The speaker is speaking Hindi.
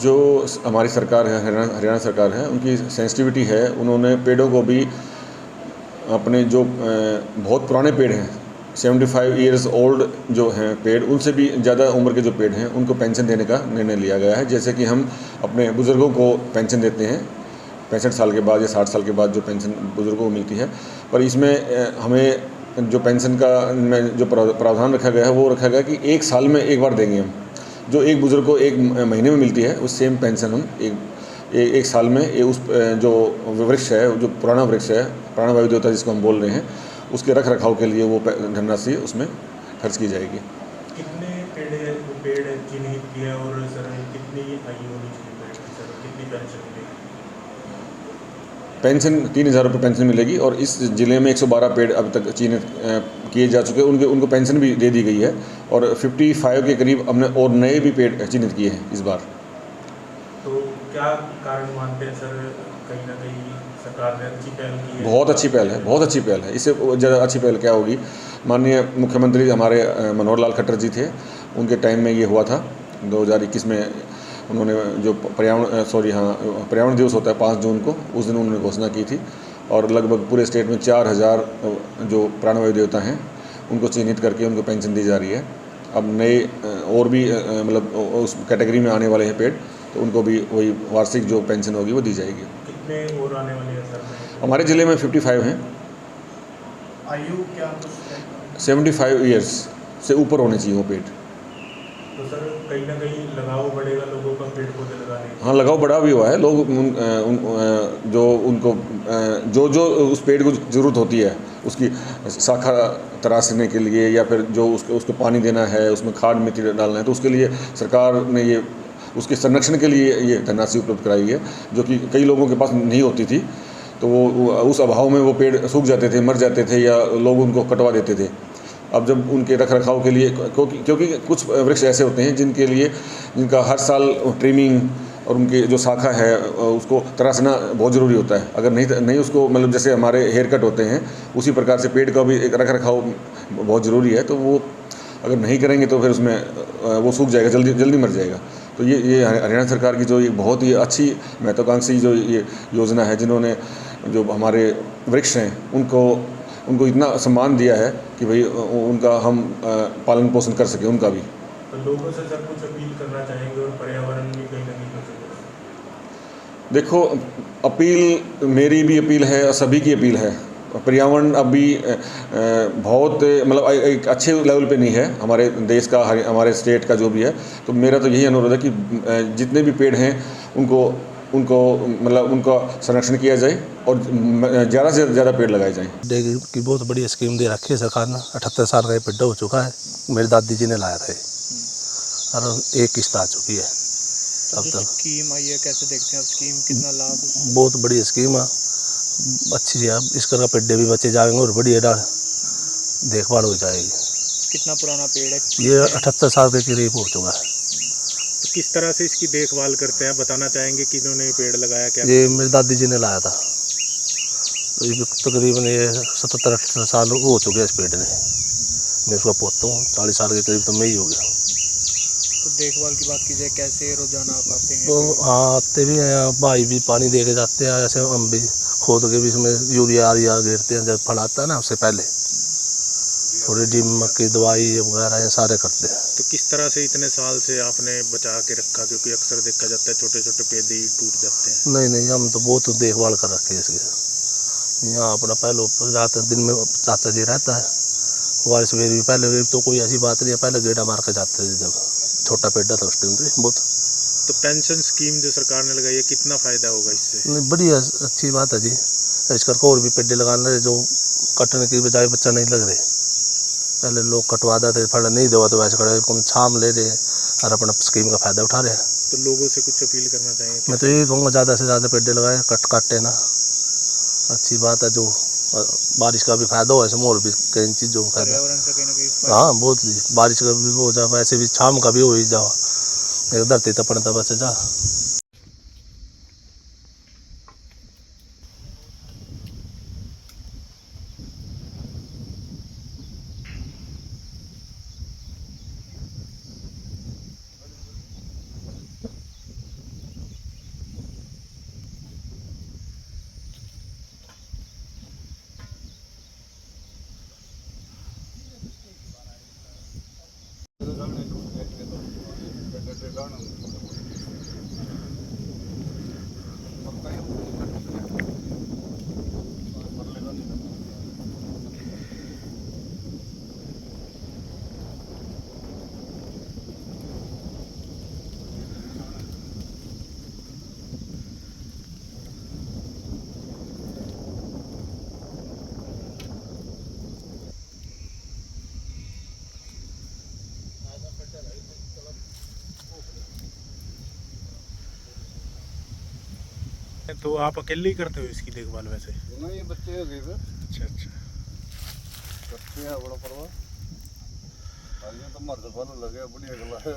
जो हमारी सरकार है, हरियाणा सरकार है, उनकी सेंसिटिविटी है। उन्होंने पेड़ों को भी अपने जो बहुत पुराने पेड़ हैं, 75 ईयर्स ओल्ड जो हैं पेड़, उनसे भी ज़्यादा उम्र के जो पेड़ हैं उनको पेंशन देने का निर्णय लिया गया है। जैसे कि हम अपने बुज़ुर्गों को पेंशन देते हैं 65 साल के बाद या 60 साल के बाद जो पेंशन बुज़ुर्गों को मिलती है, पर इसमें हमें जो पेंशन का में जो प्रावधान रखा गया है वो रखा गया कि 1 साल में एक बार देंगे हम। जो एक बुज़ुर्ग को 1 महीने में मिलती है, उस सेम पेंशन हम एक साल में उस जो वृक्ष है, जो पुराना वृक्ष है, प्राण वायु देवता जिसको हम बोल रहे हैं, उसके रख रखाव के लिए वो धनराशि उसमें खर्च की जाएगी। कितने पेड़ चिन्हित किए हैं और सर कितनी आयु होनी चाहिए पेड़ की, सर कितनी पेंशन मिलेगी? पेंशन 3,000 रुपये पेंशन मिलेगी और इस ज़िले में 112 पेड़ अब तक चिन्हित किए जा चुके हैं, उनको पेंशन भी दे दी गई है और 55 के करीब हमने और नए भी पेड़ चिन्हित किए हैं इस बार। तो क्या कारण मानते हैं सर, कहीं ना कहीं सरकार ने अच्छी पहल की है? बहुत अच्छी पहल है, बहुत अच्छी पहल है। इससे ज़्यादा अच्छी पहल क्या होगी? माननीय मुख्यमंत्री हमारे मनोहर लाल खट्टर जी थे, उनके टाइम में ये हुआ था 2021 में। उन्होंने जो पर्यावरण दिवस होता है 5 जून को, उस दिन उन्होंने घोषणा की थी और लगभग पूरे स्टेट में 4,000 जो प्राणवायु देवता हैं उनको चिन्हित करके उनको पेंशन दी जा रही है। अब नए और भी मतलब उस कैटेगरी में आने वाले हैं पेड़, तो उनको भी वही वार्षिक जो पेंशन होगी वो दी जाएगी। कितने और आने वाले हैं सर? हमारे ज़िले में 55 हैं। आयु क्या कुछ? 75 ईयर्स से ऊपर होने चाहिए वो पेड़। तो सर कहीं ना कहीं लगाव बढ़ेगा लोगों का पेड़ पौधे लगाने का? हाँ, लगाव बढ़ा भी हुआ है। लोग जो उनको जो उस पेड़ को ज़रूरत होती है, उसकी शाखा तराशने के लिए या फिर जो उसको पानी देना है, उसमें खाद मिट्टी डालना है, तो उसके लिए सरकार ने ये उसके संरक्षण के लिए ये धनराशि उपलब्ध कराई है, जो कि कई लोगों के पास नहीं होती थी। तो वो उस अभाव में वो पेड़ सूख जाते थे, मर जाते थे या लोग उनको कटवा देते थे। अब जब उनके रख रखाव के लिए, क्योंकि कुछ वृक्ष ऐसे होते हैं जिनका हर साल ट्रिमिंग और उनकी जो शाखा है उसको तराशना बहुत ज़रूरी होता है। अगर नहीं उसको मतलब जैसे हमारे हेयर कट होते हैं, उसी प्रकार से पेड़ का भी एक रख रखाव बहुत ज़रूरी है। तो वो अगर नहीं करेंगे तो फिर उसमें वो सूख जाएगा, जल्दी मर जाएगा। तो ये हरियाणा सरकार की जो ये बहुत ही अच्छी महत्वाकांक्षी जो ये योजना है, जिन्होंने जो हमारे वृक्ष हैं उनको इतना सम्मान दिया है कि भाई उनका हम पालन पोषण कर सकें उनका भी। तो लोगों से सर कुछ अपील करना चाहेंगे और पर्यावरण भी कहीं ना कहीं बचेगा? देखो, अपील मेरी भी अपील है और सभी की अपील है। पर्यावरण अभी बहुत मतलब एक अच्छे लेवल पे नहीं है हमारे देश का, हमारे स्टेट का जो भी है। तो मेरा तो यही अनुरोध है कि जितने भी पेड़ हैं उनको मतलब उनका संरक्षण किया जाए और ज़्यादा से ज़्यादा पेड़ लगाए जाएँ। डेगी की बहुत बड़ी स्कीम दे रखी है सरकार ने। 78 साल का ये पेड़ हो चुका है, मेरी दादी जी ने लाया था और एक किस्त आ चुकी है अब तक। स्कीम आई है, कैसे देखते हैं आप स्कीम, कितना लाभ? बहुत बड़ी स्कीम है, अच्छी है। इसका पेड़ भी बचे जाएंगे और बड़ी देखभाल हो जाएगी। कितना पुराना पेड़ है ये 78 साल के करीब हो चुका है। तो किस तरह से इसकी देखभाल करते हैं, बताना चाहेंगे कि इन्होंने पेड़ लगाया क्या? ये मेरी दादी जी ने लाया था, तो ये तकरीबन ये 77-78 साल हो चुके हैं इस पेड़ ने। मैं उसका पोता हूँ, 40 साल के करीब तो मैं ही हो गया। तो देखभाल की बात की जाए, कैसे रोजाना आप आते हैं? तो हाँ, आते भी हैं, भाई भी पानी दे के जाते हैं। ऐसे हम भी खोद के भी इसमें यूरिया घेरते हैं, जब फल आता है ना उससे पहले थोड़ी दीमक की दवाई वगैरह ये सारे करते हैं। तो किस तरह से इतने साल से आपने बचा के रखा, क्योंकि अक्सर देखा जाता है छोटे छोटे पौधे ही टूट जाते हैं? नहीं, हम तो बहुत देखभाल कर रखे हैं इसकी। यहाँ अपना पहले रात दिन में चाचा जी रहता है, बारिश में भी पहले तो कोई ऐसी बात नहीं है, पहले गेड़ा मार के जाते थे जब छोटा पेड़ा था उस टाइम तो बहुत। तो पेंशन स्कीम जो सरकार ने लगाई है, कितना फायदा होगा इससे? नहीं, बढ़िया अच्छी बात है जी। इस करके और भी पेड़ लगाने जो कटने की बजाय बच्चा नहीं लग रहे। पहले लोग कटवा देते, फल नहीं दवा तो वैसे खड़े कौन छाम ले रहे और अपना स्कीम का फायदा उठा रहे हैं। तो लोगों से कुछ अपील करना चाहिए? मैं तो यही कहूँगा ज़्यादा से ज़्यादा पेड़ लगाए, काटे ना। अच्छी बात है, जो बारिश का भी फायदा हो, ऐसे मोर भी कई चीज़ों का फायदा। पर्यावरण से कहीं ना कहीं हाँ, बहुत बारिश का भी हो जाए, वैसे भी शाम का भी हो ही जाओ, धरती तपन तब बच जा। तो आप अकेले ही करते हो इसकी देखभाल वैसे? नहीं, ये बच्चे हो गए फिर अच्छा अच्छा। बच्चे हैं बड़ा परवा आज तो मर्द फल लगे बढ़िया गला है।